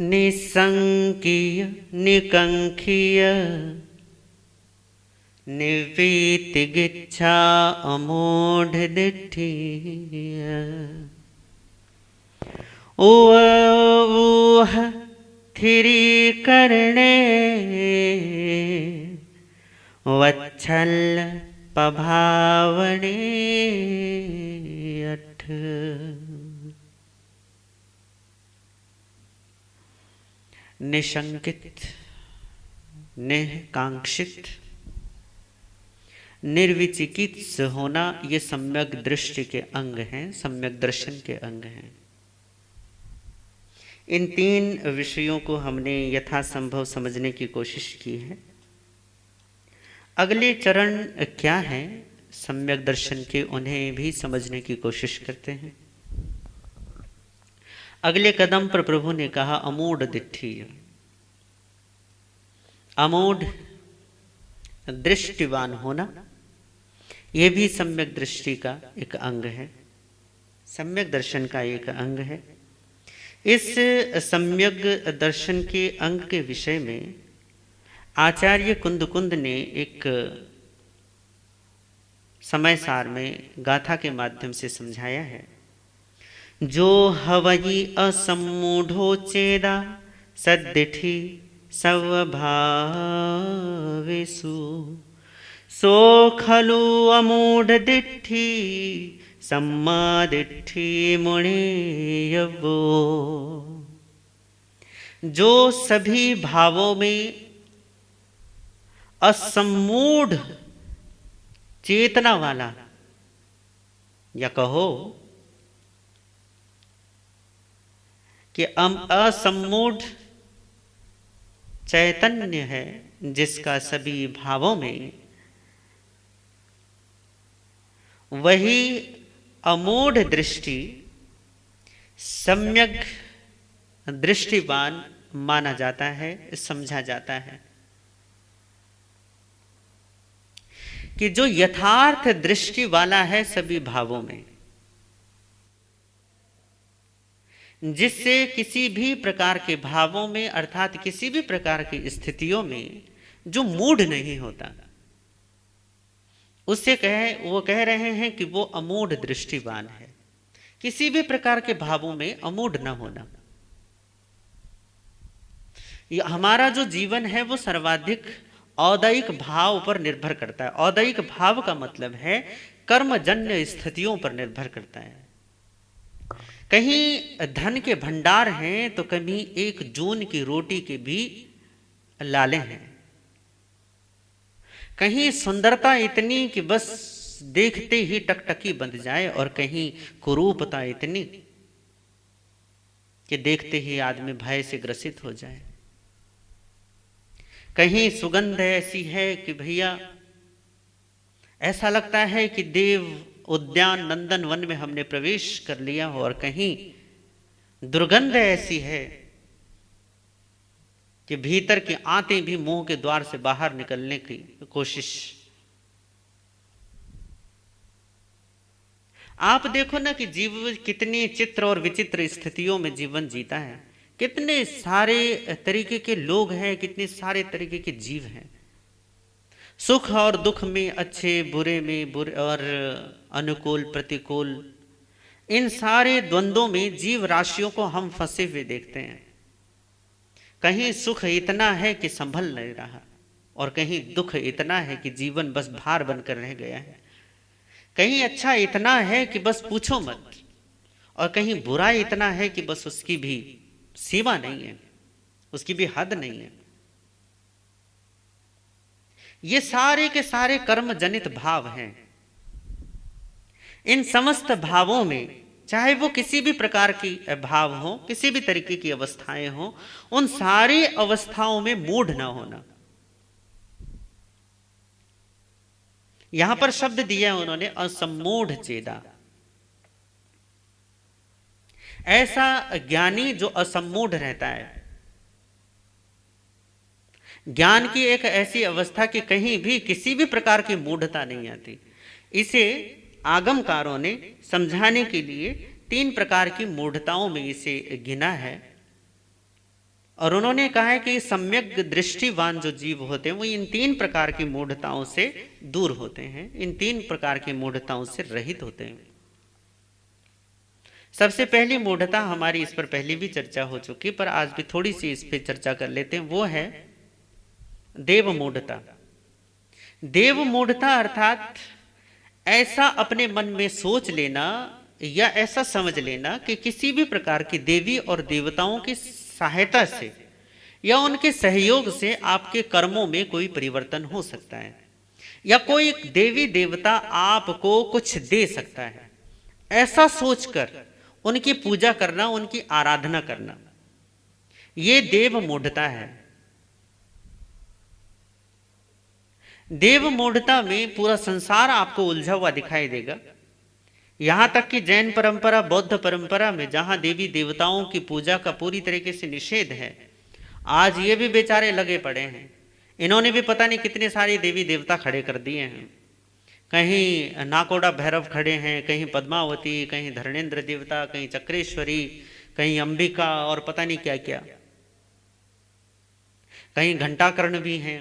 निसंकीय निकंखीय निर्वीतिगिच्छा अमूढ़ दिठीय ऊह three करणे वत्सल पभावने अठ। निशंकित निकांक्षित निर्विचिकित्स होना, ये सम्यक दृष्टि के अंग हैं, सम्यक दर्शन के अंग हैं। इन तीन विषयों को हमने यथासंभव समझने की कोशिश की है। अगले चरण क्या हैं सम्यक दर्शन के, उन्हें भी समझने की कोशिश करते हैं। अगले कदम पर प्रभु ने कहा अमूढ़ दिट्ठी। अमूढ़ दृष्टिवान होना, यह भी सम्यक दृष्टि का एक अंग है, सम्यक दर्शन का एक अंग है। इस सम्यक दर्शन के अंग के विषय में आचार्य कुंद ने एक समय सार में गाथा के माध्यम से समझाया है। जो हवई असम्मूढ़ो चेदा सद्दिठी स्वभावेषु सो खलु अमूढ़ दिट्ठी सम्मा दिट्ठी मुनेयवो। जो सभी भावों में असम्मूढ़ चेतना वाला, या कहो कि असम्मूढ़ चैतन्य है, जिसका सभी भावों में, वही अमूढ़ दृष्टि सम्यक दृष्टिवान माना जाता है, समझा जाता है। कि जो यथार्थ दृष्टि वाला है सभी भावों में, जिससे किसी भी प्रकार के भावों में अर्थात किसी भी प्रकार की स्थितियों में जो मूढ़ नहीं होता, उससे वो कह रहे हैं कि वो अमूढ़ दृष्टिवान है। किसी भी प्रकार के भावों में अमूढ़ न होना। हमारा जो जीवन है वो सर्वाधिक औदैहिक भाव पर निर्भर करता है। औदैहिक भाव का मतलब है कर्मजन्य स्थितियों पर निर्भर करता है। कहीं धन के भंडार हैं तो कभी एक जून की रोटी के भी लाले हैं। कहीं सुंदरता इतनी कि बस देखते ही टकटकी बंध जाए, और कहीं कुरूपता इतनी कि देखते ही आदमी भय से ग्रसित हो जाए। कहीं सुगंध ऐसी है कि भैया ऐसा लगता है कि देव उद्यान नंदन वन में हमने प्रवेश कर लिया हो, और कहीं दुर्गंध ऐसी है कि भीतर के आते भी मुंह के द्वार से बाहर निकलने की कोशिश। आप देखो ना कि जीव कितनी चित्र और विचित्र स्थितियों में जीवन जीता है। कितने सारे तरीके के लोग हैं, कितने सारे तरीके के जीव हैं। सुख और दुख में, अच्छे बुरे में, बुरे और अनुकूल प्रतिकूल, इन सारे द्वंद्वों में जीव राशियों को हम फंसे हुए देखते हैं। कहीं सुख इतना है कि संभल नहीं रहा, और कहीं दुख इतना है कि जीवन बस भार बनकर रह गया है। कहीं अच्छा इतना है कि बस पूछो मत, और कहीं बुरा इतना है कि बस उसकी भी सीमा नहीं है, उसकी भी हद नहीं है। ये सारे के सारे कर्म जनित भाव हैं। इन समस्त भावों में, चाहे वो किसी भी प्रकार की भाव हो, किसी भी तरीके की अवस्थाएं हो, उन सारी अवस्थाओं में मूढ़ ना होना। यहां पर शब्द दिया उन्होंने असम्मूढ़ चेदा। ऐसा ज्ञानी जो असम्मूढ़ रहता है। ज्ञान की एक ऐसी अवस्था कि कहीं भी किसी भी प्रकार की मूढ़ता नहीं आती। इसे आगमकारों ने समझाने के लिए 3 प्रकार की मूढ़ताओं में इसे गिना है। और उन्होंने कहा है कि सम्यक दृष्टिवान जो जीव होते हैं वो इन 3 प्रकार की मूढ़ताओं से दूर होते हैं, इन 3 प्रकार की मूढ़ताओं से रहित होते हैं। सबसे पहली मूढ़ता, हमारी इस पर पहले भी चर्चा हो चुकी, पर आज भी थोड़ी सी इस पर चर्चा कर लेते हैं, वो है देव मूढ़ता। देव मूढ़ता अर्थात ऐसा अपने मन में सोच लेना या ऐसा समझ लेना कि किसी भी प्रकार की देवी और देवताओं की सहायता से या उनके सहयोग से आपके कर्मों में कोई परिवर्तन हो सकता है, या कोई देवी देवता आपको कुछ दे सकता है, ऐसा सोचकर उनकी पूजा करना, उनकी आराधना करना, ये देव मूढ़ता है। देव मूढ़ता में पूरा संसार आपको उलझा हुआ दिखाई देगा। यहां तक कि जैन परंपरा, बौद्ध परंपरा में जहां देवी देवताओं की पूजा का पूरी तरीके से निषेध है, आज ये भी बेचारे लगे पड़े हैं। इन्होंने भी पता नहीं कितने सारे देवी देवता खड़े कर दिए हैं। कहीं नाकोड़ा भैरव खड़े हैं, कहीं पद्मावती, कहीं धर्णेन्द्र देवता, कहीं चक्रेश्वरी, कहीं अंबिका और पता नहीं क्या क्या, कहीं घंटाकर्ण भी हैं।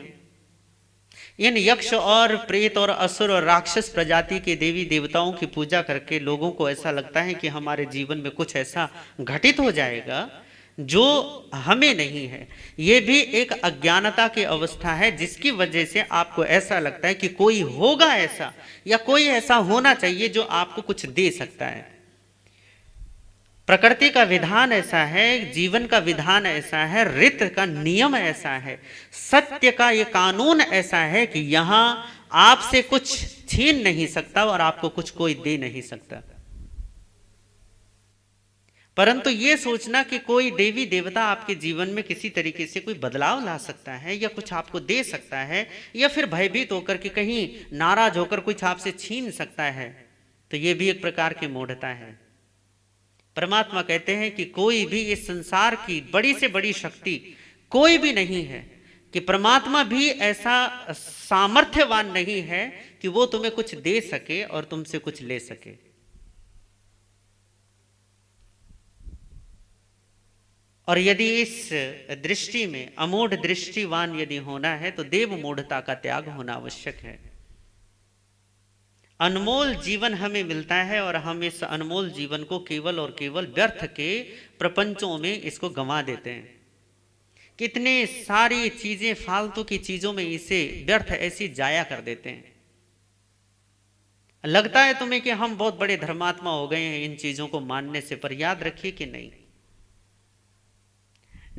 इन यक्ष और प्रेत और असुर और राक्षस प्रजाति के देवी देवताओं की पूजा करके लोगों को ऐसा लगता है कि हमारे जीवन में कुछ ऐसा घटित हो जाएगा जो हमें नहीं है। यह भी एक अज्ञानता की अवस्था है, जिसकी वजह से आपको ऐसा लगता है कि कोई होगा ऐसा या कोई ऐसा होना चाहिए जो आपको कुछ दे सकता है। प्रकृति का विधान ऐसा है, जीवन का विधान ऐसा है, ऋत का नियम ऐसा है, सत्य का ये कानून ऐसा है कि यहां आपसे कुछ छीन नहीं सकता और आपको कुछ कोई दे नहीं सकता। परंतु ये सोचना कि कोई देवी देवता आपके जीवन में किसी तरीके से कोई बदलाव ला सकता है या कुछ आपको दे सकता है, या फिर भयभीत होकर के कहीं नाराज होकर कुछ आपसे छीन सकता है, तो ये भी एक प्रकार की मूढ़ता है। परमात्मा कहते हैं कि कोई भी इस संसार की बड़ी से बड़ी शक्ति कोई भी नहीं है, कि परमात्मा भी ऐसा सामर्थ्यवान नहीं है कि वो तुम्हें कुछ दे सके और तुमसे कुछ ले सके। और यदि इस दृष्टि में अमूढ़ दृष्टिवान यदि होना है तो देव मूढ़ता का त्याग होना आवश्यक है। अनमोल जीवन हमें मिलता है और हम इस अनमोल जीवन को केवल और केवल व्यर्थ के प्रपंचों में इसको गंवा देते हैं। कितने सारी चीजें, फालतू की चीजों में इसे व्यर्थ ऐसी जाया कर देते हैं। लगता है तुम्हें कि हम बहुत बड़े धर्मात्मा हो गए हैं इन चीजों को मानने से, पर याद रखिए कि नहीं।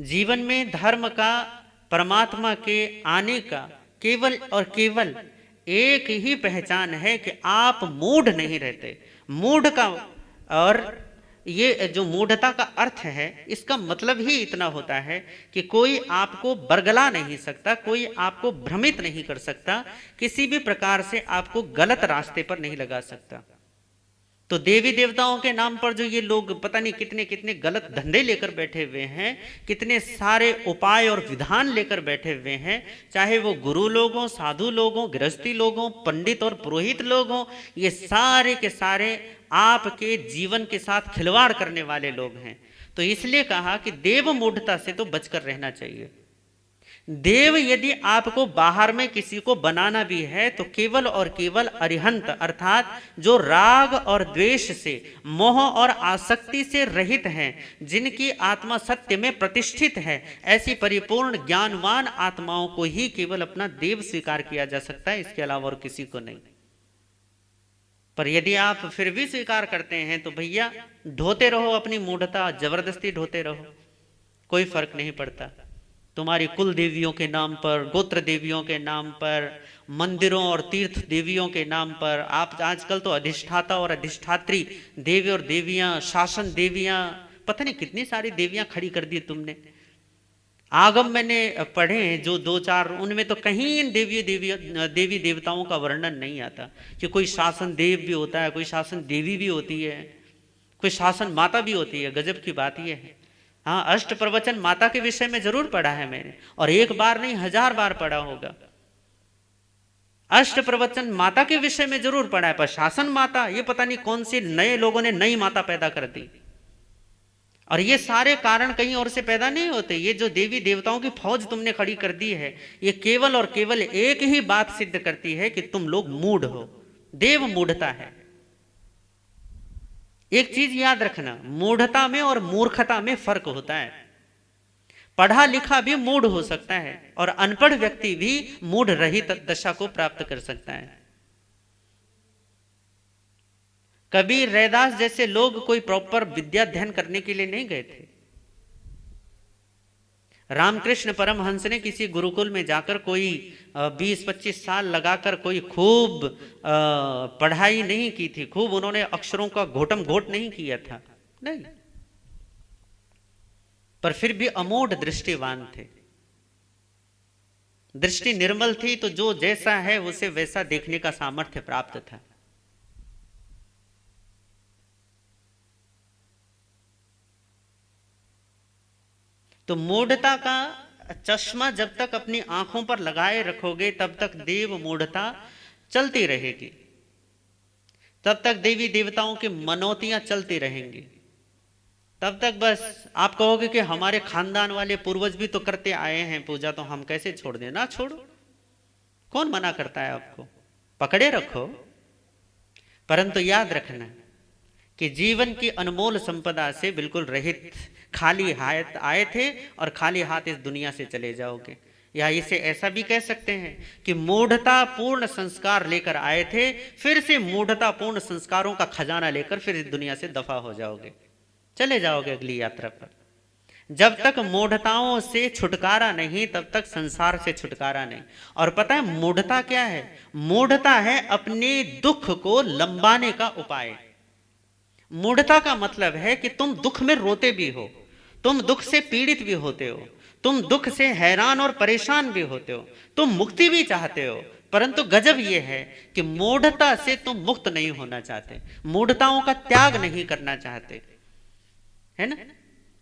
जीवन में धर्म का, परमात्मा के आने का केवल और केवल एक ही पहचान है कि आप मूढ़ नहीं रहते। मूढ़ का, और ये जो मूढ़ता का अर्थ है, इसका मतलब ही इतना होता है कि कोई आपको बरगला नहीं सकता, कोई आपको भ्रमित नहीं कर सकता, किसी भी प्रकार से आपको गलत रास्ते पर नहीं लगा सकता। तो देवी देवताओं के नाम पर जो ये लोग पता नहीं कितने कितने गलत धंधे लेकर बैठे हुए हैं, कितने सारे उपाय और विधान लेकर बैठे हुए हैं, चाहे वो गुरु लोग हों, साधु लोग हों, गृहस्थी लोग हों, पंडित और पुरोहित लोग हों, ये सारे के सारे आपके जीवन के साथ खिलवाड़ करने वाले लोग हैं। तो इसलिए कहा कि देव मूढ़ता से तो बचकर रहना चाहिए। देव यदि आपको बाहर में किसी को बनाना भी है तो केवल और केवल अरिहंत अर्थात जो राग और द्वेष से, मोह और आसक्ति से रहित हैं, जिनकी आत्मा सत्य में प्रतिष्ठित है, ऐसी परिपूर्ण ज्ञानवान आत्माओं को ही केवल अपना देव स्वीकार किया जा सकता है, इसके अलावा और किसी को नहीं। पर यदि आप फिर भी स्वीकार करते हैं तो भैया ढोते रहो अपनी मूढ़ता, जबरदस्ती ढोते रहो, कोई फर्क नहीं पड़ता। तुम्हारी कुल देवियों के नाम पर, गोत्र देवियों के नाम पर, मंदिरों और तीर्थ देवियों के नाम पर, आप आजकल तो अधिष्ठाता और अधिष्ठात्री देवी और देवियां, शासन देवियां, पता नहीं कितनी सारी देवियां खड़ी कर दी तुमने। आगम मैंने पढ़े जो 2-4, उनमें तो कहीं इन देवी देवताओं का वर्णन नहीं आता कि कोई शासन देव भी होता है, कोई शासन देवी भी होती है, कोई शासन माता भी होती है। गजब की बात यह है। हाँ, अष्ट प्रवचन माता के विषय में जरूर पढ़ा है मैंने, और एक बार नहीं 1000 बार पढ़ा होगा। अष्ट प्रवचन माता के विषय में जरूर पढ़ा है, पर शासन माता, ये पता नहीं कौन से नए लोगों ने नई माता पैदा कर दी। और ये सारे कारण कहीं और से पैदा नहीं होते। ये जो देवी देवताओं की फौज तुमने खड़ी कर दी है, ये केवल और केवल एक ही बात सिद्ध करती है कि तुम लोग मूढ़ हो। देव मूढ़ता है। एक चीज याद रखना, मूढ़ता में और मूर्खता में फर्क होता है। पढ़ा लिखा भी मूढ़ हो सकता है और अनपढ़ व्यक्ति भी मूढ़ रहित दशा को प्राप्त कर सकता है। कबीर, रैदास जैसे लोग कोई प्रॉपर विद्या अध्ययन करने के लिए नहीं गए थे। रामकृष्ण परमहंस ने किसी गुरुकुल में जाकर कोई 20-25 साल लगाकर कोई खूब पढ़ाई नहीं की थी, खूब उन्होंने अक्षरों का घोटम घोट नहीं किया था, नहीं, पर फिर भी अमूढ़ दृष्टिवान थे। दृष्टि निर्मल थी तो जो जैसा है उसे वैसा देखने का सामर्थ्य प्राप्त था। तो मूढ़ता का चश्मा जब तक अपनी आंखों पर लगाए रखोगे तब तक देव मूढ़ता चलती रहेगी, तब तक देवी देवताओं की मनौतियां चलती रहेंगी। तब तक बस आप कहोगे कि हमारे खानदान वाले पूर्वज भी तो करते आए हैं पूजा, तो हम कैसे छोड़ दें। ना छोड़ो, कौन मना करता है आपको, पकड़े रखो। परंतु याद रखना कि जीवन की अनमोल संपदा से बिल्कुल रहित, खाली हाथ आए थे और खाली हाथ इस दुनिया से चले जाओगे। या इसे ऐसा भी कह सकते हैं कि मूढ़ता पूर्ण संस्कार लेकर आए थे, फिर से मूढ़ता पूर्ण संस्कारों का खजाना लेकर फिर इस दुनिया से दफा हो जाओगे, चले जाओगे अगली यात्रा पर। जब तक मूढ़ताओं से छुटकारा नहीं तब तक संसार से छुटकारा नहीं। और पता है मूढ़ता क्या है? मूढ़ता है अपने दुख को लंबाने का उपाय। मूढ़ता का मतलब है कि तुम दुख में रोते भी हो, तुम दुख से पीड़ित भी होते हो, तुम दुख से हैरान और परेशान भी होते हो, तुम मुक्ति भी चाहते हो, परंतु गजब यह है कि मूढ़ता से तुम मुक्त नहीं होना चाहते, मूढ़ताओं का त्याग नहीं करना चाहते, है ना।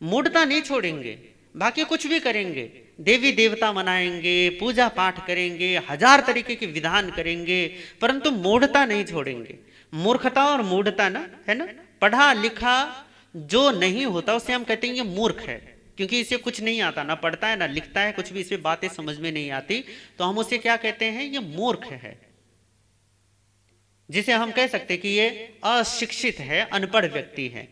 मूढ़ता नहीं छोड़ेंगे, बाकी कुछ भी करेंगे, देवी देवता मनाएंगे, पूजा पाठ करेंगे, 1000 तरीके के विधान करेंगे, परंतु मूढ़ता नहीं छोड़ेंगे। मूर्खता और मूढ़ता ना, है ना, पढ़ा लिखा जो नहीं होता उसे हम कहते हैं ये मूर्ख है, क्योंकि इसे कुछ नहीं आता, ना पढ़ता है ना लिखता है, कुछ भी इसे बातें समझ में नहीं आती, तो हम उसे क्या कहते हैं? ये मूर्ख है। जिसे हम कह सकते कि ये अशिक्षित है, अनपढ़ व्यक्ति है।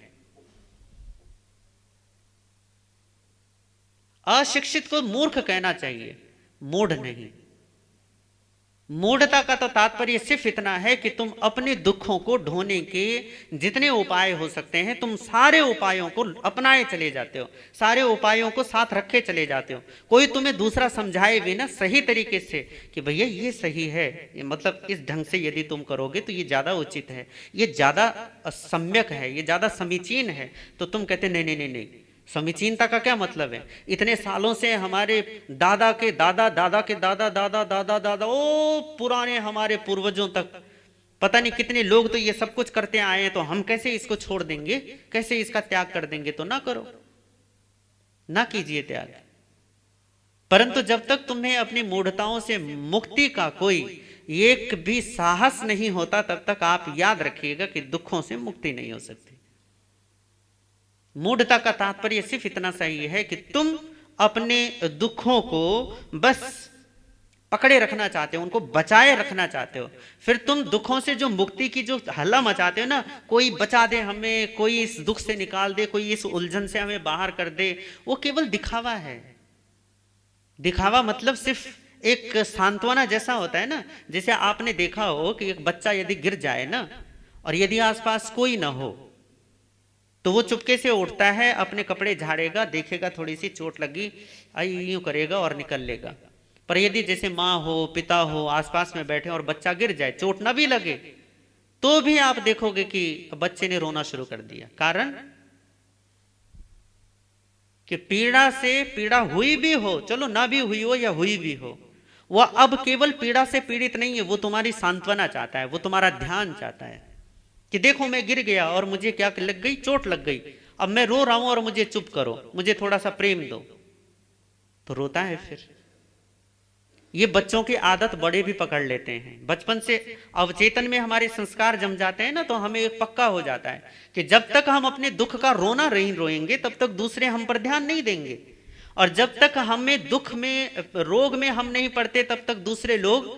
अशिक्षित को मूर्ख कहना चाहिए, मूढ़ नहीं। मूढ़ता का तो तात्पर्य सिर्फ इतना है कि तुम अपने दुखों को ढोने के जितने उपाय हो सकते हैं तुम सारे उपायों को अपनाए चले जाते हो, सारे उपायों को साथ रखे चले जाते हो। कोई तुम्हें दूसरा समझाए भी ना सही तरीके से कि भैया ये सही है, मतलब इस ढंग से यदि तुम करोगे तो ये ज्यादा उचित है, ये ज्यादा सम्यक है, ये ज्यादा समीचीन है, तो तुम कहते नहीं नहीं नहीं नहीं। समीचीनता का क्या मतलब है? इतने सालों से हमारे दादा के दादा, दादा के दादा, दादा दादा दादा, ओ पुराने हमारे पूर्वजों तक पता नहीं कितने लोग तो ये सब कुछ करते आए हैं, तो हम कैसे इसको छोड़ देंगे, कैसे इसका त्याग कर देंगे? तो ना करो, ना कीजिए त्याग। परंतु जब तक तुम्हें अपनी मूढ़ताओं से मुक्ति का कोई एक भी साहस नहीं होता तब तक आप याद रखिएगा कि दुखों से मुक्ति नहीं हो सकती। मूढ़ता का तात्पर्य सिर्फ इतना सही है कि तुम अपने दुखों को बस पकड़े रखना चाहते हो, उनको बचाए रखना चाहते हो। फिर तुम दुखों से जो मुक्ति की जो हल्ला मचाते हो ना, कोई बचा दे हमें, कोई इस दुख से निकाल दे, कोई इस उलझन से हमें बाहर कर दे, वो केवल दिखावा है। दिखावा मतलब सिर्फ एक सांत्वना जैसा होता है ना। जैसे आपने देखा हो कि एक बच्चा यदि गिर जाए ना और यदि आसपास कोई ना हो तो वो चुपके से उठता है, अपने कपड़े झाड़ेगा, देखेगा थोड़ी सी चोट लगी, यूं करेगा और निकल लेगा। पर यदि जैसे माँ हो, पिता हो आसपास में बैठे और बच्चा गिर जाए, चोट ना भी लगे, तो भी आप देखोगे कि बच्चे ने रोना शुरू कर दिया। कारण कि पीड़ा से पीड़ा हुई भी हो, चलो ना भी हुई हो या हुई भी हो, वह अब केवल पीड़ा से पीड़ित नहीं है, वो तुम्हारी सांत्वना चाहता है, वो तुम्हारा ध्यान चाहता है कि देखो मैं गिर गया और मुझे क्या लग गई, चोट लग गई, अब मैं रो रहा हूं और मुझे चुप करो, मुझे थोड़ा सा प्रेम दो। तो रोता है फिर। ये बच्चों की आदत बड़े भी पकड़ लेते हैं। बचपन से अवचेतन में हमारे संस्कार जम जाते हैं ना, तो हमें एक पक्का हो जाता है कि जब तक हम अपने दुख का रोना नहीं रोएंगे तब तक दूसरे हम पर ध्यान नहीं देंगे, और जब तक हमें दुख में रोग में हम नहीं पड़ते तब तक दूसरे लोग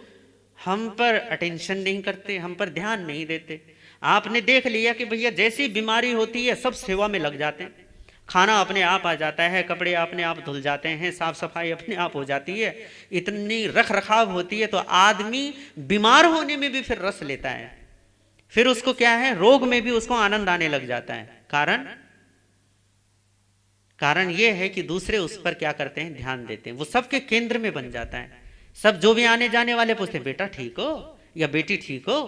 हम पर अटेंशन नहीं करते, हम पर ध्यान नहीं देते। आपने देख लिया कि भैया जैसी बीमारी होती है सब सेवा में लग जाते हैं, खाना अपने आप आ जाता है, कपड़े अपने आप धुल जाते हैं, साफ सफाई अपने आप हो जाती है, इतनी रख रखाव होती है, तो आदमी बीमार होने में भी फिर रस लेता है, फिर उसको क्या है, रोग में भी उसको आनंद आने लग जाता है। कारण ये है कि दूसरे उस पर क्या करते हैं, ध्यान देते हैं, वो सबके केंद्र में बन जाता है। सब जो भी आने जाने वाले पूछते हैं बेटा ठीक हो या बेटी ठीक हो,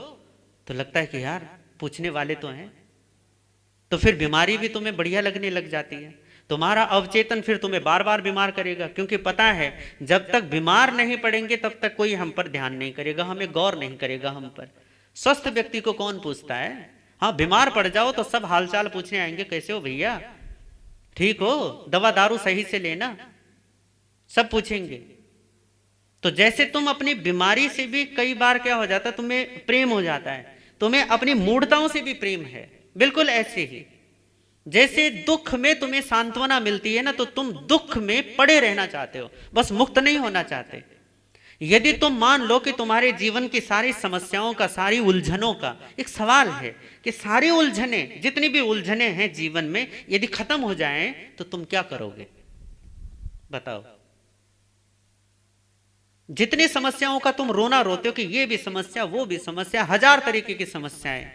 तो लगता है कि यार पूछने वाले तो हैं, तो फिर बीमारी भी तुम्हें बढ़िया लगने लग जाती है। तुम्हारा अवचेतन फिर तुम्हें बार बार बीमार करेगा, क्योंकि पता है जब तक बीमार नहीं पड़ेंगे तब तक कोई हम पर ध्यान नहीं करेगा, हमें गौर नहीं करेगा हम पर। स्वस्थ व्यक्ति को कौन पूछता है? हाँ, बीमार पड़ जाओ तो सब हालचाल पूछने आएंगे, कैसे हो भैया, ठीक हो, दवा दारू सही से लेना, सब पूछेंगे। तो जैसे तुम अपनी बीमारी से भी कई बार क्या हो जाता है, तुम्हें प्रेम हो जाता है, तुम्हें अपनी मूढ़ताओं से भी प्रेम है, बिल्कुल ऐसे ही जैसे दुख में तुम्हें सांत्वना मिलती है ना, तो तुम दुख में पड़े रहना चाहते हो, बस मुक्त नहीं होना चाहते। यदि तुम मान लो कि तुम्हारे जीवन की सारी समस्याओं का, सारी उलझनों का एक सवाल है कि सारी उलझने, जितनी भी उलझने हैं जीवन में, यदि खत्म हो जाएं तो तुम क्या करोगे, बताओ। जितनी समस्याओं का तुम रोना रोते हो कि ये भी समस्या वो भी समस्या, हजार तरीके की समस्याएं,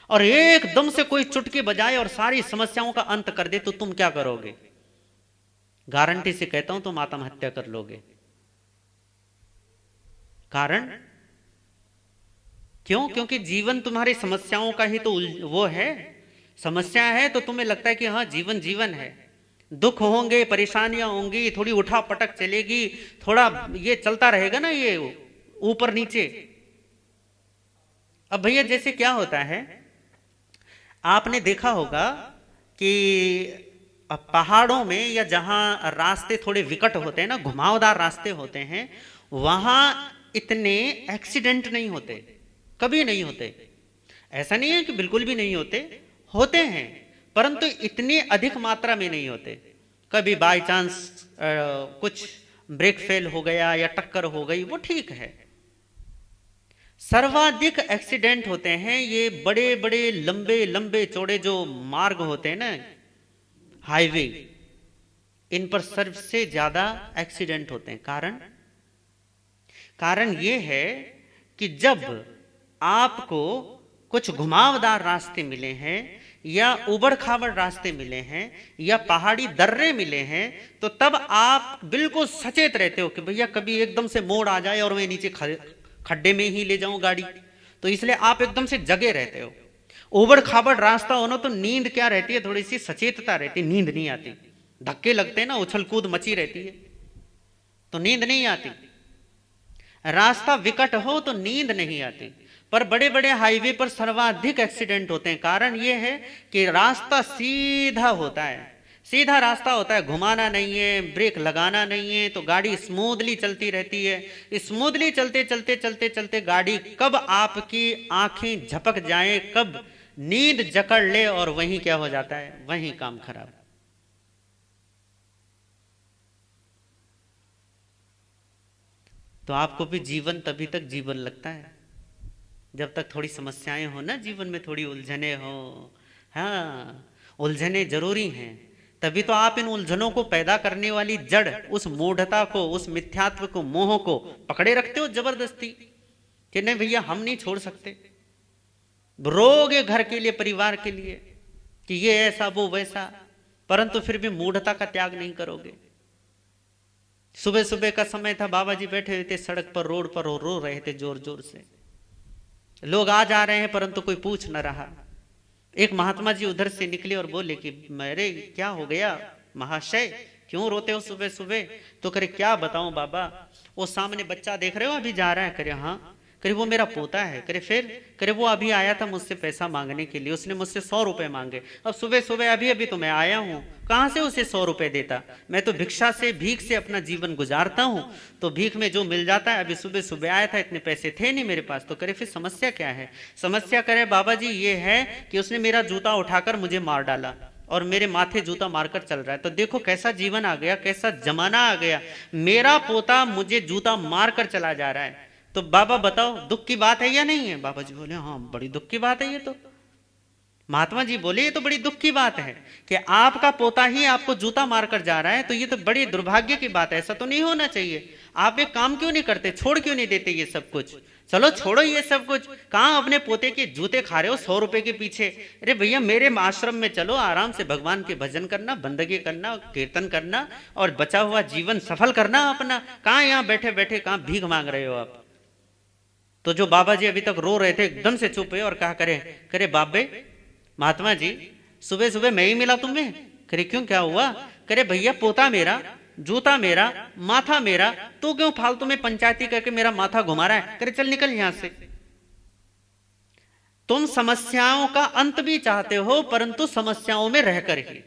और एकदम से कोई चुटकी बजाए और सारी समस्याओं का अंत कर दे, तो तुम क्या करोगे? गारंटी से कहता हूं तुम आत्महत्या कर लोगे। कारण क्यों? क्योंकि जीवन तुम्हारी समस्याओं का ही तो वो है, समस्या है तो तुम्हें लगता है कि हाँ जीवन जीवन है, दुख होंगे, परेशानियां होंगी, थोड़ी उठा पटक चलेगी, थोड़ा ये चलता रहेगा ना, ये ऊपर नीचे। अब भैया जैसे क्या होता है, आपने देखा होगा कि पहाड़ों में या जहां रास्ते थोड़े विकट होते हैं ना, घुमावदार रास्ते होते हैं, वहां इतने एक्सीडेंट नहीं होते, कभी नहीं होते। ऐसा नहीं है कि बिल्कुल भी नहीं होते, होते हैं, परंतु इतनी अधिक मात्रा में नहीं होते। कभी बाय चांस कुछ ब्रेक फेल हो गया या टक्कर हो गई, वो ठीक है। सर्वाधिक एक्सीडेंट होते हैं ये बड़े बड़े लंबे लंबे चौड़े जो मार्ग होते हैं ना, हाईवे, इन पर सबसे ज्यादा एक्सीडेंट होते हैं। कारण ये है कि जब आपको कुछ घुमावदार रास्ते मिले हैं या उबड़ खाबड़ रास्ते मिले हैं या पहाड़ी दर्रे मिले हैं, तो तब आप बिल्कुल सचेत रहते हो कि भैया कभी एकदम से मोड़ आ जाए और मैं नीचे खड्डे में ही ले जाऊं गाड़ी, तो इसलिए आप एकदम से जगे रहते हो। उबड़ खाबड़ रास्ता हो ना तो नींद क्या रहती है, थोड़ी सी सचेतता रहती है, नींद नहीं आती, धक्के लगते हैं ना, उछल कूद मची रहती है, तो नींद नहीं आती। रास्ता विकट हो तो नींद नहीं आती। पर बड़े बड़े हाईवे पर सर्वाधिक एक्सीडेंट होते हैं। कारण यह है कि रास्ता सीधा होता है, सीधा रास्ता होता है, घुमाना नहीं है, ब्रेक लगाना नहीं है, तो गाड़ी स्मूथली चलती रहती है। स्मूथली चलते चलते चलते चलते गाड़ी कब आपकी आंखें झपक जाए, कब नींद जकड़ ले, और वहीं क्या हो जाता है, वहीं काम खराब। तो आपको भी जीवन तभी तक जीवन लगता है जब तक थोड़ी समस्याएं हो ना, जीवन में थोड़ी उलझने हो। हाँ, उलझने जरूरी हैं, तभी तो आप इन उलझनों को पैदा करने वाली जड़, उस मूढ़ता को, उस मिथ्यात्व को, मोह को पकड़े रखते हो जबरदस्ती कि नहीं भैया हम नहीं छोड़ सकते। रोगे घर के लिए, परिवार के लिए कि ये ऐसा वो वैसा, परंतु फिर भी मूढ़ता का त्याग नहीं करोगे। सुबह सुबह का समय था, बाबा जी बैठे हुए थे सड़क पर, रोड पर, रो रहे थे जोर जोर से। लोग आ जा रहे हैं परंतु कोई पूछ न रहा। एक महात्मा जी उधर से निकले और बोले कि मेरे क्या हो गया महाशय, क्यों रोते हो सुबह सुबह? तो करे क्या बताऊं बाबा, वो सामने बच्चा देख रहे हो अभी जा रहा है? करे हाँ। करे वो मेरा पोता है। करे फिर? करे वो अभी आया था मुझसे पैसा मांगने के लिए, उसने मुझसे 100 रुपए मांगे। अब सुबह सुबह अभी अभी तो मैं आया हूँ, कहाँ से उसे 100 रुपए देता? मैं तो भिक्षा से, भीख से अपना जीवन गुजारता हूँ, तो भीख में जो मिल जाता है। अभी सुबह सुबह आया था, इतने पैसे थे नहीं मेरे पास। तो करे फिर समस्या क्या है? समस्या करे बाबा जी ये है कि उसने मेरा जूता उठाकर मुझे मार डाला और मेरे माथे जूता मारकर चल रहा है। तो देखो कैसा जीवन आ गया, कैसा जमाना आ गया, मेरा पोता मुझे जूता मारकर चला जा रहा है। तो बाबा बताओ दुख की बात है या नहीं है? बाबा जी बोले हाँ बड़ी दुख की बात है ये तो। महात्मा जी बोले ये तो बड़ी दुख की बात है कि आपका पोता ही आपको जूता मारकर जा रहा है, तो ये तो बड़ी दुर्भाग्य की बात है, ऐसा तो नहीं होना चाहिए। आप एक काम क्यों नहीं करते, छोड़ क्यों नहीं देते ये सब कुछ? चलो छोड़ो ये सब कुछ, कहाँ अपने पोते के जूते खा रहे हो 100 रुपए के पीछे? अरे भैया मेरे आश्रम में चलो, आराम से भगवान के भजन करना, बंदगी करना, कीर्तन करना और बचा हुआ जीवन सफल करना अपना। कहाँ यहाँ बैठे बैठे कहाँ भीख मांग रहे हो आप? तो जो बाबा जी अभी तक रो रहे थे एकदम से चुप हुए और कहा करे करे बाबे महात्मा जी सुबह सुबह मैं ही मिला तुम्हें। करे क्यों, क्या हुआ? करे भैया पोता मेरा, जूता मेरा, माथा मेरा, तू क्यों फालतू में पंचायती करके मेरा माथा घुमा रहा है? करे चल निकल यहां से। तुम समस्याओं का अंत भी चाहते हो परंतु समस्याओं में रहकर ही।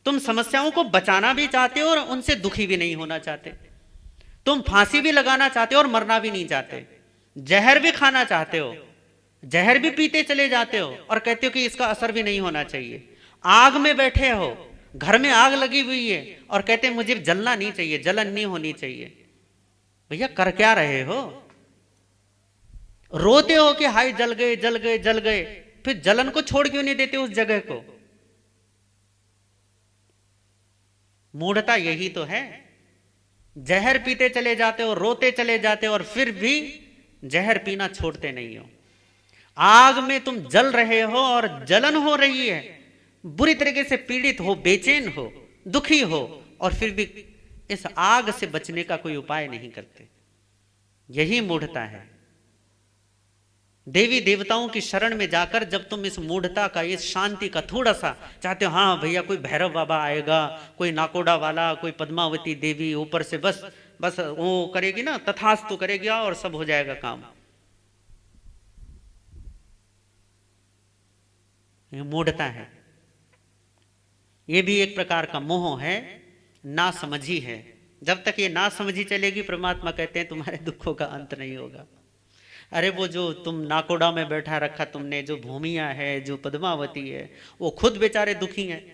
तुम समस्याओं को बचाना भी चाहते हो और उनसे दुखी भी नहीं होना चाहते। तुम फांसी भी लगाना चाहते हो और मरना भी नहीं चाहते। जहर भी खाना चाहते हो, जहर भी पीते चले जाते हो और कहते हो कि इसका असर भी नहीं होना चाहिए। आग में बैठे हो, घर में आग लगी हुई है और कहते हैं मुझे जलना नहीं चाहिए, जलन नहीं होनी चाहिए। भैया कर क्या रहे हो? रोते हो कि हाय जल गए जल गए जल गए, फिर जलन को छोड़ क्यों नहीं देते उस जगह को? मूढ़ता यही तो है। जहर पीते चले जाते हो, रोते चले जाते हो और फिर भी जहर पीना छोड़ते नहीं हो। आग में तुम जल रहे हो और जलन हो रही है, बुरी तरीके से पीड़ित हो, बेचैन हो, दुखी हो और फिर भी इस आग से बचने का कोई उपाय नहीं करते। यही मूढ़ता है। देवी देवताओं की शरण में जाकर जब तुम इस मूढ़ता का, इस शांति का थोड़ा सा चाहते हो, हाँ भैया कोई भैरव बाबा आएगा, कोई नाकोड़ा वाला, कोई पद्मावती देवी ऊपर से बस बस वो करेगी ना, तथास्तु करेगी और सब हो जाएगा काम। ये मूढ़ता है। ये भी एक प्रकार का मोह है, ना समझी है। जब तक ये ना समझी चलेगी, परमात्मा कहते हैं तुम्हारे दुखों का अंत नहीं होगा। अरे वो जो तुम नाकोड़ा में बैठा रखा तुमने, जो भूमिया है, जो पद्मावती है, वो खुद बेचारे दुखी हैं,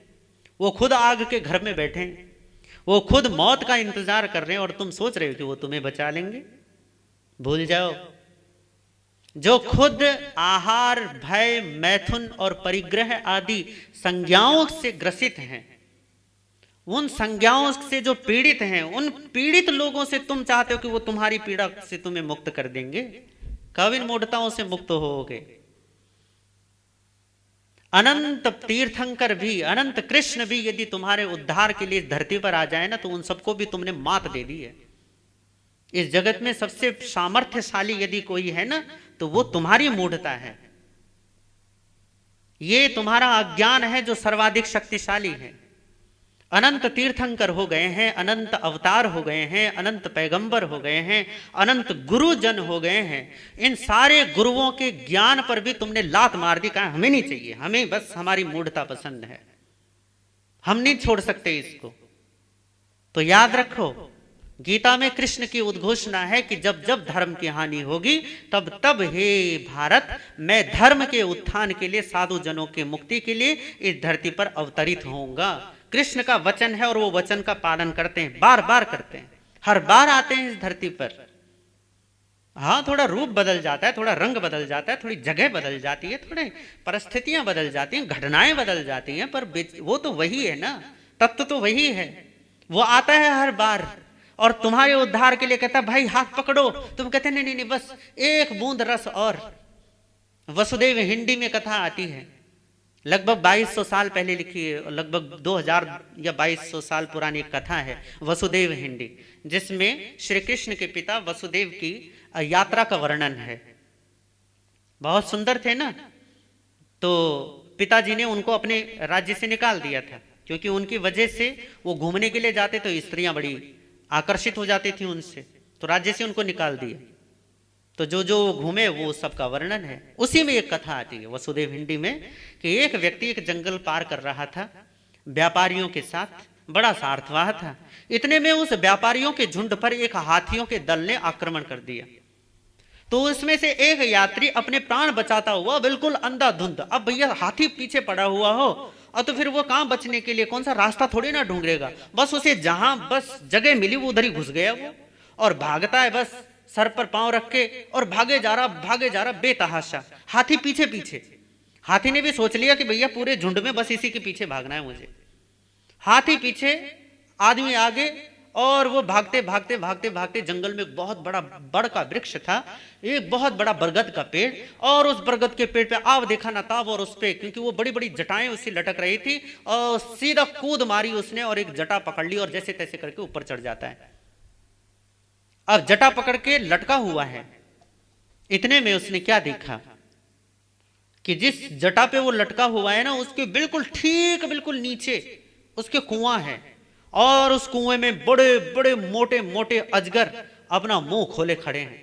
वो खुद आग के घर में बैठे हैं, वो खुद मौत का इंतजार कर रहे हैं और तुम सोच रहे हो कि वो तुम्हें बचा लेंगे। भूल जाओ। जो खुद आहार, भय, मैथुन और परिग्रह आदि संज्ञाओं से ग्रसित हैं, उन संज्ञाओं से जो पीड़ित हैं, उन पीड़ित लोगों से तुम चाहते हो कि वो तुम्हारी पीड़ा से तुम्हें मुक्त कर देंगे। कब इन मूढ़ताओं से मुक्त होगे? अनंत तीर्थंकर भी, अनंत कृष्ण भी यदि तुम्हारे उद्धार के लिए धरती पर आ जाए ना, तो उन सबको भी तुमने मात दे दी है। इस जगत में सबसे सामर्थ्यशाली यदि कोई है ना, तो वो तुम्हारी मूढ़ता है। ये तुम्हारा अज्ञान है जो सर्वाधिक शक्तिशाली है। अनंत तीर्थंकर हो गए हैं, अनंत अवतार हो गए हैं, अनंत पैगंबर हो गए हैं, अनंत गुरुजन हो गए हैं। इन सारे गुरुओं के ज्ञान पर भी तुमने लात मार दी। कहा हमें नहीं चाहिए, हमें बस हमारी मूढ़ता पसंद है, हम नहीं छोड़ सकते इसको। तो याद रखो, गीता में कृष्ण की उद्घोषणा है कि जब जब धर्म की हानि होगी तब तब हे भारत, मैं धर्म के उत्थान के लिए, साधु जनों के मुक्ति के लिए इस धरती पर अवतरित होऊंगा। कृष्ण का वचन है और वो वचन का पालन करते हैं, बार बार करते हैं, हर बार आते हैं इस धरती पर। हाँ थोड़ा रूप बदल जाता है, थोड़ा रंग बदल जाता है, थोड़ी जगह बदल जाती है, थोड़े परिस्थितियां बदल जाती हैं, घटनाएं बदल जाती हैं, पर वो तो वही है ना, तत्व तो वही है। वो आता है हर बार और तुम्हारे उद्धार के लिए कहता है भाई हाथ पकड़ो। तुम कहते नहीं नहीं नहीं, बस एक बूंद रस और। वसुदेव हिंदी में कथा आती है, लगभग 2200 साल पहले लिखी है, लगभग 2000 या 2200 साल पुरानी एक कथा है वसुदेव हिंदी, जिसमें श्री कृष्ण के पिता वसुदेव की यात्रा का वर्णन है। बहुत सुंदर थे ना, तो पिताजी ने उनको अपने राज्य से निकाल दिया था, क्योंकि उनकी वजह से वो घूमने के लिए जाते तो स्त्रियां बड़ी आकर्षित हो जाती थी उनसे, तो राज्य से उनको निकाल दिया। तो जो जो घूमे वो सबका वर्णन है। उसी में एक कथा आती है वसुदेव हिंदी में कि एक व्यक्ति एक जंगल पार कर रहा था व्यापारियों के साथ, बड़ा सार्थवाह था। इतने में उस व्यापारियों के झुंड पर एक हाथियों के दल ने आक्रमण कर दिया। तो उसमें से एक यात्री अपने प्राण बचाता हुआ बिल्कुल अंधाधुंध, अब भैया हाथी पीछे पड़ा हुआ हो और तो फिर वो कहां बचने के लिए कौन सा रास्ता थोड़ी ना ढूंढेगा, बस उसे जहां बस जगह मिली वो उधर ही घुस गया वो और भागता है, बस सर पर पांव रख के और भागे जा रहा बेतहाशा, हाथी पीछे पीछे। हाथी ने भी सोच लिया कि भैया पूरे झुंड में बस इसी के पीछे भागना है मुझे। हाथी पीछे, आदमी आगे, और वो भागते भागते भागते भागते जंगल में एक बहुत बड़ा बड़ का वृक्ष था, एक बहुत बड़ा बरगद का पेड़, और उस बरगद के पेड़ पे आव देखा ना ताव, और उस पे क्योंकि वो बड़ी बड़ी जटाएं उससे लटक रही थी और सीधा कूद मारी उसने और एक जटा पकड़ ली और जैसे तैसे करके ऊपर चढ़ जाता है। अब जटा पकड़ के लटका हुआ है, इतने में उसने क्या देखा कि जिस जटा पे वो लटका हुआ है ना उसके बिल्कुल ठीक बिल्कुल नीचे उसके कुआं है और उस कुएं में बड़े बड़े मोटे मोटे अजगर अपना मुंह खोले खड़े हैं।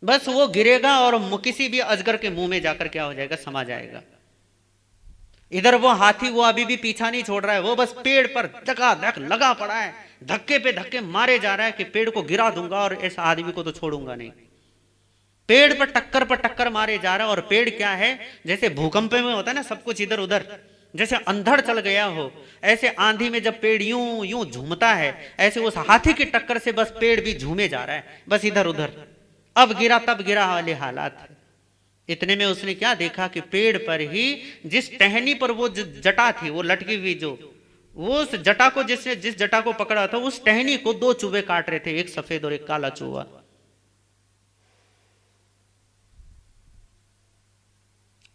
बस वो गिरेगा और किसी भी अजगर के मुंह में जाकर क्या हो जाएगा, समा जाएगा। इधर वो हाथी वो अभी भी पीछा नहीं छोड़ रहा है, वो बस पेड़ पर धक लगा पड़ा है, धक्के पे धक्के मारे जा रहा है कि पेड़ को गिरा दूंगा और इस आदमी को तो छोड़ूंगा नहीं। पेड़ पर टक्कर मारे जा रहा है और पेड़ क्या है, जैसे भूकंप में होता है ना सब कुछ इधर उधर, जैसे अंधड़ चल गया हो, ऐसे आंधी में जब पेड़ यूं यूं झूमता है, ऐसे उस हाथी की टक्कर से बस पेड़ भी झूमे जा रहा है, बस इधर उधर, अब गिरा तब गिरा वाले हालात। इतने में उसने क्या देखा कि पेड़ पर ही जिस टहनी पर वो जटा थी वो लटकी हुई, जो वो उस जटा को जिस जटा को पकड़ा था उस टहनी को दो चूहे काट रहे थे, एक सफेद और एक काला चूहा।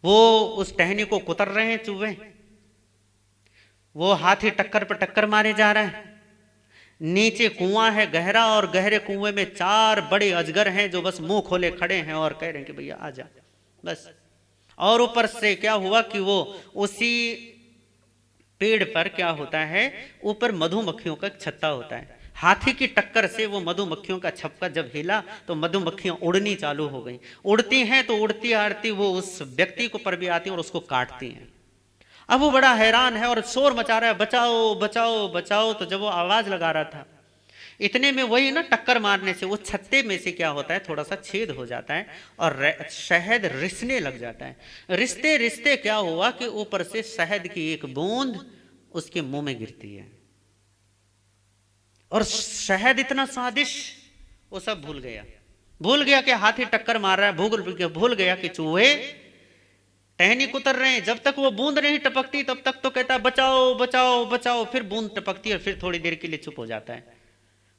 वो उस टहनी को कुतर रहे हैं चूहे, वो हाथी टक्कर पर टक्कर मारे जा रहा है। नीचे कुआं है गहरा और गहरे कुएं में चार बड़े अजगर हैं जो बस मुंह खोले खड़े हैं और कह रहे हैं कि भैया आ जा बस। और ऊपर से क्या हुआ कि वो उसी पेड़ पर क्या होता है, ऊपर मधुमक्खियों का छत्ता होता है। हाथी की टक्कर से वो मधुमक्खियों का छप्पा जब हिला तो मधुमक्खियां उड़नी चालू हो गई। उड़ती हैं तो उड़ती आड़ती वो उस व्यक्ति को पर भी आती हैं और उसको काटती हैं। अब वो बड़ा हैरान है और शोर मचा रहा है, बचाओ बचाओ बचाओ। तो जब वो आवाज लगा रहा था इतने में वही ना टक्कर मारने से वो छत्ते में से क्या होता है, थोड़ा सा छेद हो जाता है और शहद रिसने लग जाता है। रिश्ते रिश्ते क्या हुआ कि ऊपर से शहद की एक बूंद उसके मुंह में गिरती है और शहद इतना स्वादिष्ट, वो सब भूल गया कि हाथी टक्कर मार रहा है, भूल गया कि चूहे टहनी कुतर रहे हैं। जब तक वो बूंद नहीं टपकती तब तक तो कहता है बचाओ बचाओ बचाओ, फिर बूंद टपकती है और फिर थोड़ी देर के लिए चुप हो जाता है।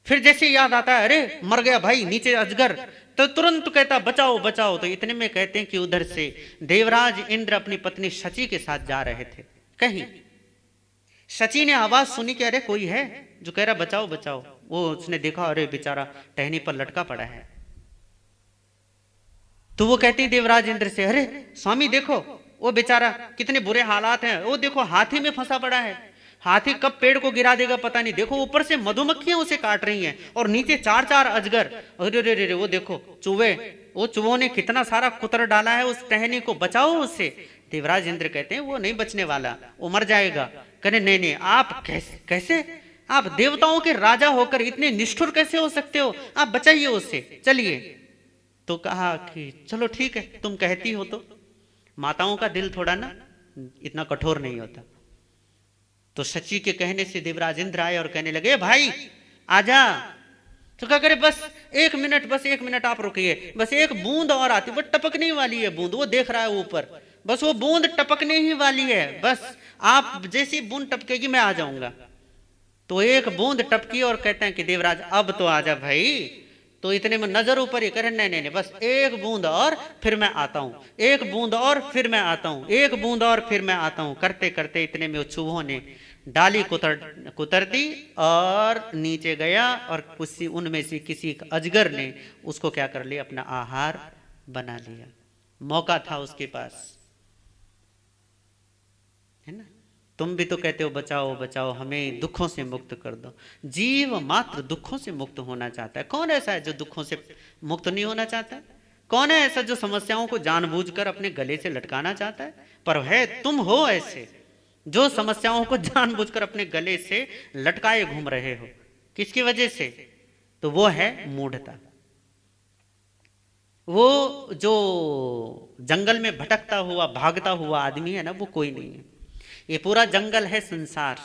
फिर जैसे याद आता है अरे मर गया भाई नीचे अजगर, तो तुरंत कहता बचाओ बचाओ। तो इतने में कहते हैं कि उधर से देवराज इंद्र अपनी पत्नी शची के साथ जा रहे थे कहीं। शची ने आवाज सुनी कि अरे कोई है जो कह रहा बचाओ बचाओ। वो उसने देखा अरे बेचारा टहनी पर लटका पड़ा है। तो वो कहती देवराज इंद्र से अरे स्वामी देखो वो बेचारा कितने बुरे हालात हैं, वो देखो हाथी में फंसा पड़ा है, हाथी कब पेड़ को गिरा देगा पता नहीं। देखो ऊपर से मधुमक्खियां उसे काट रही हैं और नीचे चार चार अजगर। अरे रे रे वो देखो चूहे, वो चूहों ने कितना सारा कुतर डाला है उस टहनी को, बचाओ उससे। देवराज इंद्र कहते हैं वो नहीं बचने वाला, वो मर जाएगा। कहने नहीं आप कैसे आप देवताओं के राजा होकर इतने निष्ठुर कैसे हो सकते हो, आप बचाइए उससे चलिए। तो कहा कि चलो ठीक है तुम कहती हो। तो माताओं का दिल थोड़ा ना इतना कठोर नहीं होता। तो शची के कहने से देवराज इंद्र आए और कहने लगे भाई आजा। तो क्या करे बस एक मिनट आप रुकिए, बस एक बूंद और आती, वो टपकने वाली है बूंद, वो देख रहा है ऊपर, बस वो बूंद टपकने ही वाली है, बस आप जैसी बूंद टपकेगी मैं आ जाऊंगा। तो एक बूंद टपकी और कहते हैं कि देवराज अब तो आजा भाई। तो इतने में नजर ऊपर ही करे नहीं बस एक बूंद और फिर मैं आता हूं, एक बूंद और फिर मैं आता हूं, एक बूंद और फिर मैं आता हूं। करते करते इतने में चूहों ने डाली कुतर दी और नीचे गया और उनमें से किसी अजगर ने उसको क्या कर लिया, अपना आहार बना लिया। मौका था उसके पास, है ना। तुम भी तो कहते हो बचाओ बचाओ हमें दुखों से मुक्त कर दो। जीव मात्र दुखों से मुक्त होना चाहता है। कौन ऐसा है जो दुखों से मुक्त नहीं होना चाहता? कौन है ऐसा जो समस्याओं को जानबूझकर अपने गले से लटकाना चाहता है? पर है तुम हो ऐसे जो समस्याओं को जानबूझकर अपने गले से लटकाए घूम रहे हो। किसकी वजह से? तो वो है मूढ़ता। वो जो जंगल में भटकता हुआ भागता हुआ आदमी है ना, वो कोई नहीं है। ये पूरा जंगल है संसार।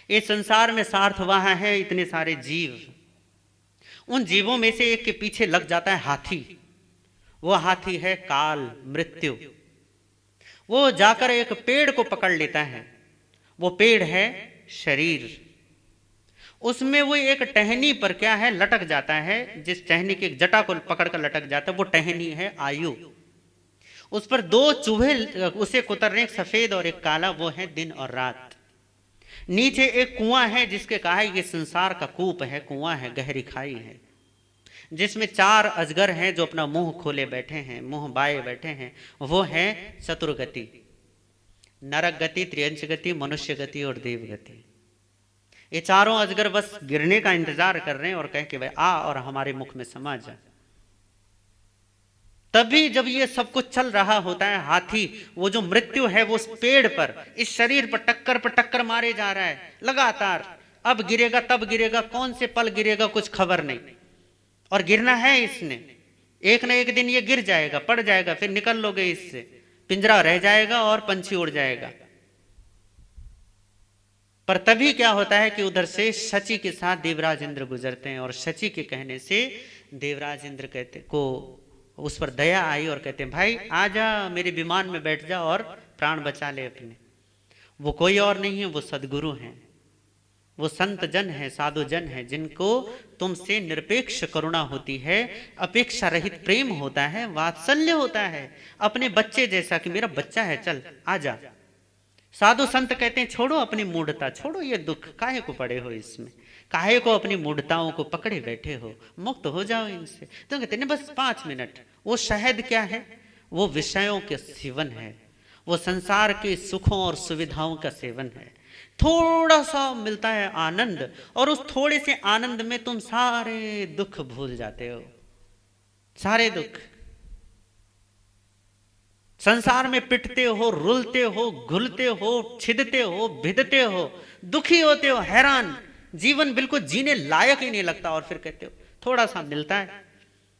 इस संसार में सार्थ वहां है इतने सारे जीव। उन जीवों में से एक के पीछे लग जाता है हाथी। वो हाथी है काल, मृत्यु। वो जाकर एक पेड़ को पकड़ लेता है। वो पेड़ है शरीर। उसमें वो एक टहनी पर क्या है लटक जाता है। जिस टहनी की जटा को पकड़कर लटक जाता है वो टहनी है आयु। उस पर दो चूहे उसे कुतर रहे, एक सफेद और एक काला। वो है दिन और रात। नीचे एक कुआं है जिसके कहा है ये संसार का कूप है, कुआं है, गहरी खाई है, जिसमें 4 अजगर हैं जो अपना मुंह खोले बैठे हैं, मुंह बाए बैठे हैं। वो है चतुर्गति, नरक गति, त्रियंश गति, मनुष्य गति और देव गति। ये चारों अजगर बस गिरने का इंतजार कर रहे हैं और कहें कि भाई आ और हमारे मुख में समा जा। तभी जब ये सब कुछ चल रहा होता है, हाथी वो जो मृत्यु है वो उस पेड़ पर, इस शरीर पर टक्कर मारे जा रहा है लगातार। अब गिरेगा तब गिरेगा, कौन से पल गिरेगा कुछ खबर नहीं। और गिरना है इसने, एक न एक दिन ये गिर जाएगा, पड़ जाएगा, फिर निकल लोगे इससे, पिंजरा रह जाएगा और पंछी उड़ जाएगा। पर तभी क्या होता है कि उधर से शची के साथ देवराज इंद्र गुजरते हैं और शची के कहने से देवराज इंद्र कहते को उस पर दया आई और कहते हैं भाई आजा मेरे विमान में बैठ जा और प्राण बचा ले अपने। वो कोई और नहीं है, वो सदगुरु हैं, वो संत जन है, साधु जन है, जिनको तुमसे निरपेक्ष करुणा होती है, अपेक्षा रहित प्रेम होता है, वात्सल्य होता है, अपने बच्चे जैसा कि मेरा बच्चा है, चल आजा। साधु संत कहते हैं छोड़ो अपनी मूढ़ता, छोड़ो ये दुख, काहे को पड़े हो इसमें, काहे को अपनी मूढ़ताओं को पकड़े बैठे हो, मुक्त हो जाओ इनसे। तो कहते हैं बस 5 मिनट। वो शहद क्या है? वो विषयों के सेवन है, वो संसार के सुखों और सुविधाओं का सेवन है। थोड़ा सा मिलता है आनंद और उस थोड़े से आनंद में तुम सारे दुख भूल जाते हो, सारे दुख। संसार में पिटते हो, रुलते हो, घुलते हो, छिदते हो, भिदते हो, दुखी होते हो, हैरान, जीवन बिल्कुल जीने लायक ही नहीं लगता। और फिर कहते हो थोड़ा सा मिलता है,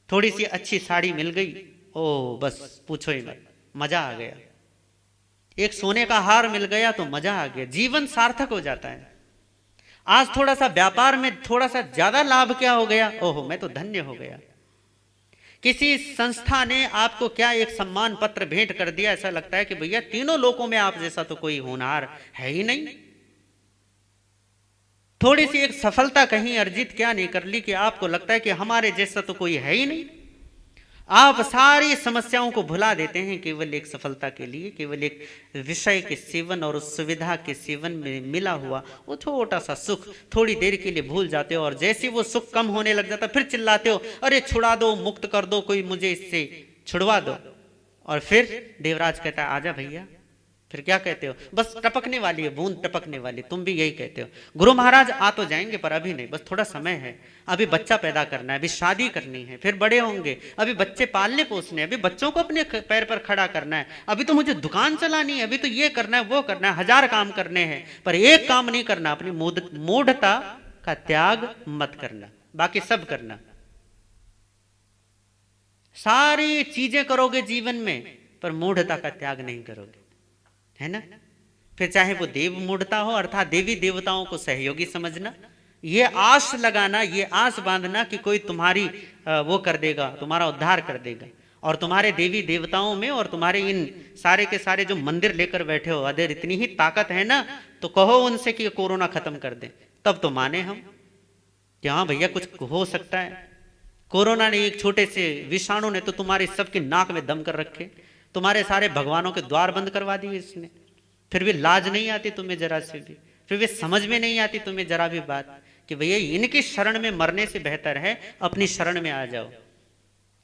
थोड़ी सी अच्छी साड़ी मिल गई, ओ बस पूछो ही मत, मजा आ गया। एक सोने का हार मिल गया तो मजा आ गया, जीवन सार्थक हो जाता है। आज थोड़ा सा व्यापार में थोड़ा सा ज्यादा लाभ क्या हो गया, ओहो मैं तो धन्य हो गया। किसी संस्था ने आपको क्या एक सम्मान पत्र भेंट कर दिया, ऐसा लगता है कि भैया तीनों लोकों में आप जैसा तो कोई होनहार है ही नहीं। थोड़ी सी एक सफलता कहीं अर्जित क्या नहीं कर ली कि आपको लगता है कि हमारे जैसा तो कोई है ही नहीं। आप सारी समस्याओं को भुला देते हैं केवल एक सफलता के लिए, केवल एक विषय के सेवन और उस सुविधा के सेवन में मिला हुआ वो छोटा सा सुख थोड़ी देर के लिए भूल जाते हो। और जैसे वो सुख कम होने लग जाता फिर चिल्लाते हो अरे छुड़ा दो, मुक्त कर दो, कोई मुझे इससे छुड़वा दो। और फिर देवराज कहता है आजा भैया। फिर क्या कहते हो, बस टपकने वाली है, बूंद टपकने वाली। तुम भी यही कहते हो गुरु महाराज आ तो जाएंगे पर अभी नहीं, बस थोड़ा समय है, अभी बच्चा पैदा करना है, अभी शादी करनी है, फिर बड़े होंगे, अभी बच्चे पालने पोसने, अभी बच्चों को अपने पैर पर खड़ा करना है, अभी तो मुझे दुकान चलानी है, अभी तो ये करना है वो करना है, 1000 काम करने हैं, पर एक काम नहीं करना, अपनी मूढ़ता का त्याग मत करना, बाकी सब करना। सारी चीजें करोगे जीवन में पर मूढ़ता का त्याग नहीं करोगे, है ना। फिर चाहे वो देव मूढ़ता हो अर्थात देवी देवताओं को सहयोगी समझना, ये आस लगाना, ये आस बांधना कि कोई तुम्हारी वो कर देगा, तुम्हारा उद्धार कर देगा। और तुम्हारे देवी देवताओं में और तुम्हारे इन सारे के सारे जो मंदिर लेकर बैठे हो, अगर इतनी ही ताकत है ना तो कहो उनसे कि कोरोना खत्म कर दें, तब तो माने हम कि हाँ भैया कुछ हो सकता है। कोरोना ने, एक छोटे से विषाणु ने तो तुम्हारे सबकी नाक में दम कर रखे, तुम्हारे सारे भगवानों के द्वार बंद करवा दिए इसने। फिर भी लाज नहीं आती तुम्हें जरा से भी, फिर भी समझ में नहीं आती तुम्हें जरा भी बात कि भैया इनकी शरण में मरने से बेहतर है अपनी शरण में आ जाओ,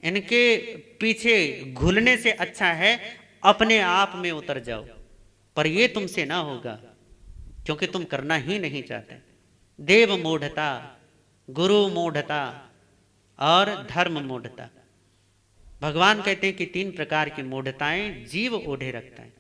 इनके पीछे घुलने से अच्छा है अपने आप में उतर जाओ। पर ये तुमसे ना होगा क्योंकि तुम करना ही नहीं चाहते। देव मूढ़ता, गुरु मूढ़ता और धर्म मूढ़ता, भगवान कहते हैं कि 3 प्रकार की मूढ़ताएं जीव ओढ़े रखता है,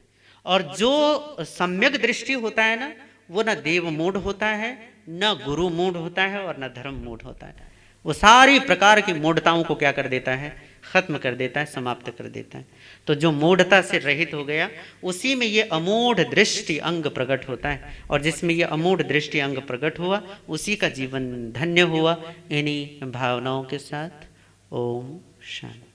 और जो सम्यक दृष्टि होता है ना, वो ना देव मूढ़ होता है, न गुरु मूढ़ होता है, और न धर्म मूढ़ होता है। वो सारी प्रकार की मूढ़ताओं को क्या कर देता है, खत्म कर देता है, समाप्त कर देता है। तो जो मूढ़ता से रहित हो गया, उसी में ये अमूढ़ दृष्टि अंग प्रकट होता है, और जिसमें ये अमूढ़ दृष्टि अंग प्रकट हुआ, उसी का जीवन धन्य हुआ। इन्हीं भावनाओं के साथ ओम शांति।